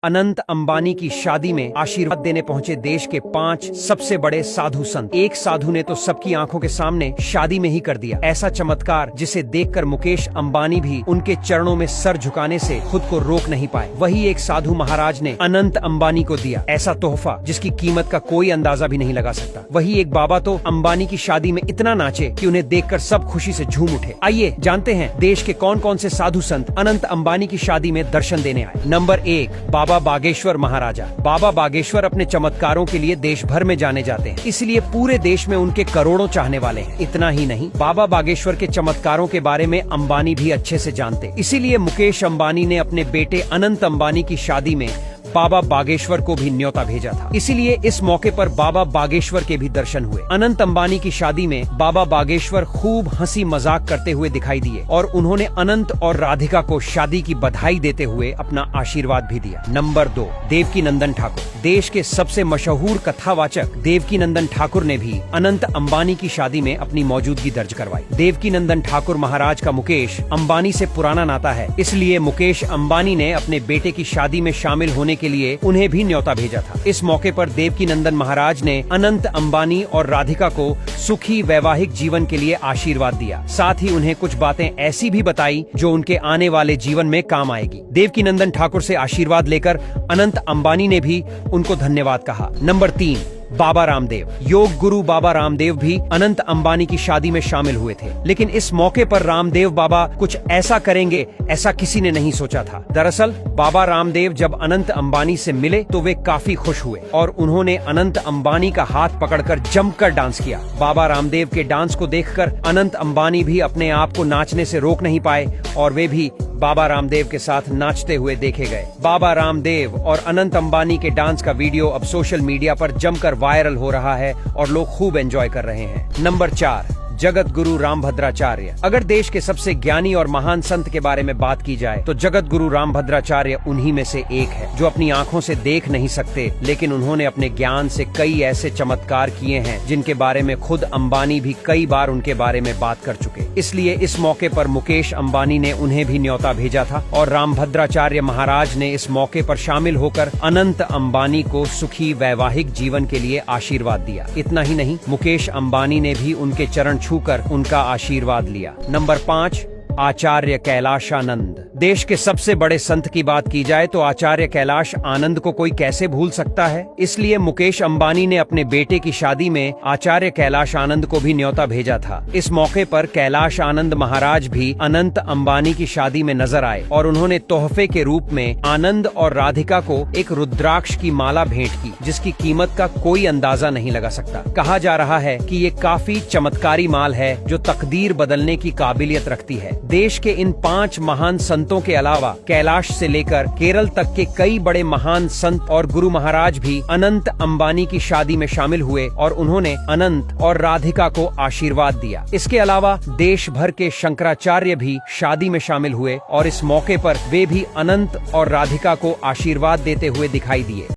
अनंत अंबानी की शादी में आशीर्वाद देने पहुंचे देश के 5 सबसे बड़े साधु संत। एक साधु ने तो सबकी आंखों के सामने शादी में ही कर दिया ऐसा चमत्कार जिसे देखकर मुकेश अंबानी भी उनके चरणों में सर झुकाने से खुद को रोक नहीं पाए। वही एक साधु महाराज ने अनंत अंबानी को दिया ऐसा तोहफा जिसकी कीमत का कोई अंदाजा भी नहीं लगा सकता। वही एक बाबा तो अंबानी की शादी में इतना नाचे कि उन्हें देखकर सब खुशी से झूम उठे। आइए जानते हैं देश के कौन कौन से साधु संत अनंत अंबानी की शादी में दर्शन देने आए। नंबर 1, बाबा बागेश्वर महाराजा। बाबा बागेश्वर अपने चमत्कारों के लिए देश भर में जाने जाते हैं, इसलिए पूरे देश में उनके करोड़ों चाहने वाले हैं। इतना ही नहीं, बाबा बागेश्वर के चमत्कारों के बारे में अंबानी भी अच्छे से जानते, इसीलिए मुकेश अंबानी ने अपने बेटे अनंत अंबानी की शादी में बाबा बागेश्वर को भी न्योता भेजा था। इसीलिए इस मौके पर बाबा बागेश्वर के भी दर्शन हुए। अनंत अंबानी की शादी में बाबा बागेश्वर खूब हंसी मजाक करते हुए दिखाई दिए और उन्होंने अनंत और राधिका को शादी की बधाई देते हुए अपना आशीर्वाद भी दिया। नंबर 2, देवकीनंदन ठाकुर। देश के सबसे मशहूर कथावाचक देवकीनंदन ठाकुर ने भी अनंत अंबानी की शादी में अपनी मौजूदगी दर्ज करवाई। देवकीनंदन ठाकुर महाराज का मुकेश अंबानी से पुराना नाता है, इसलिए मुकेश अंबानी ने अपने बेटे की शादी में शामिल होने के लिए उन्हें भी न्योता भेजा था। इस मौके पर देवकीनंदन महाराज ने अनंत अंबानी और राधिका को सुखी वैवाहिक जीवन के लिए आशीर्वाद दिया। साथ ही उन्हें कुछ बातें ऐसी भी बताई जो उनके आने वाले जीवन में काम आएगी। देवकीनंदन ठाकुर से आशीर्वाद लेकर अनंत अंबानी ने भी उनको धन्यवाद कहा। नंबर 3, बाबा रामदेव। योग गुरु बाबा रामदेव भी अनंत अंबानी की शादी में शामिल हुए थे, लेकिन इस मौके पर रामदेव बाबा कुछ ऐसा करेंगे ऐसा किसी ने नहीं सोचा था। दरअसल बाबा रामदेव जब अनंत अंबानी से मिले तो वे काफी खुश हुए और उन्होंने अनंत अंबानी का हाथ पकड़कर जमकर डांस किया। बाबा रामदेव के डांस को देखकर अनंत अंबानी भी अपने आप को नाचने से रोक नहीं पाए और वे भी बाबा रामदेव के साथ नाचते हुए देखे गए। बाबा रामदेव और अनंत अंबानी के डांस का वीडियो अब सोशल मीडिया पर जमकर वायरल हो रहा है और लोग खूब एंजॉय कर रहे हैं। नंबर 4, जगत गुरु रामभद्राचार्य। अगर देश के सबसे ज्ञानी और महान संत के बारे में बात की जाए तो जगत गुरु रामभद्राचार्य उन्हीं में से एक है, जो अपनी आंखों से देख नहीं सकते, लेकिन उन्होंने अपने ज्ञान से कई ऐसे चमत्कार किए हैं जिनके बारे में खुद अंबानी भी कई बार उनके बारे में बात कर चुके। इसलिए इस मौके पर मुकेश अंबानी ने उन्हें भी न्योता भेजा था और रामभद्राचार्य महाराज ने इस मौके पर शामिल होकर अनंत अंबानी को सुखी वैवाहिक जीवन के लिए आशीर्वाद दिया। इतना ही नहीं, मुकेश अंबानी ने भी उनके चरण छूकर उनका आशीर्वाद लिया। नंबर 5, आचार्य कैलाशानंद। देश के सबसे बड़े संत की बात की जाए तो आचार्य कैलाश आनंद को कोई कैसे भूल सकता है। इसलिए मुकेश अंबानी ने अपने बेटे की शादी में आचार्य कैलाश आनंद को भी न्योता भेजा था। इस मौके पर कैलाश आनंद महाराज भी अनंत अंबानी की शादी में नजर आए और उन्होंने तोहफे के रूप में आनंद और राधिका को एक रुद्राक्ष की माला भेंट की, जिसकी कीमत का कोई अंदाजा नहीं लगा सकता। कहा जा रहा है कि ये काफी चमत्कारी माल है जो तकदीर बदलने की काबिलियत रखती है। देश के इन 5 महान संतों के अलावा कैलाश से लेकर केरल तक के कई बड़े महान संत और गुरु महाराज भी अनंत अंबानी की शादी में शामिल हुए और उन्होंने अनंत और राधिका को आशीर्वाद दिया। इसके अलावा देश भर के शंकराचार्य भी शादी में शामिल हुए और इस मौके पर वे भी अनंत और राधिका को आशीर्वाद देते हुए दिखाई दिए।